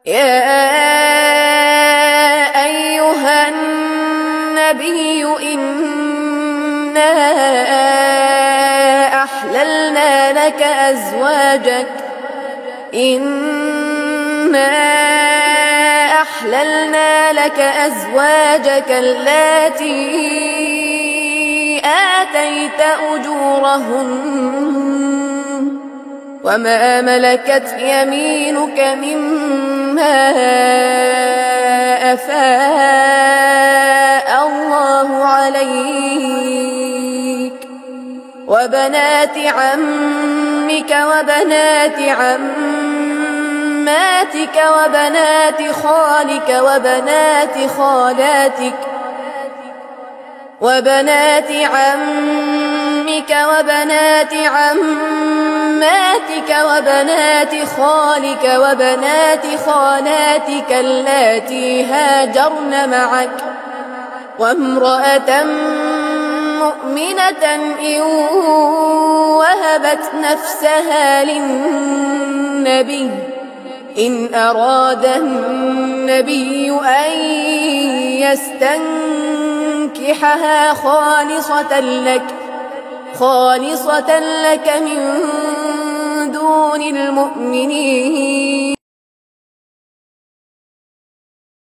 يا أيها النبي إنا أحللنا لك أزواجك اللاتي آتيت أجورهن وما ملكت يمينك مما أفاء الله عليك وبنات عمك وبنات عماتك وبنات خالك وبنات خالاتك وبنات عمك وبنات عماتك وبنات خالك وبنات خالاتك اللاتي هاجرن معك وامرأة مؤمنة إن وهبت نفسها للنبي إن أراد النبي أن يستنكحها خالصة لك من دون المؤمنين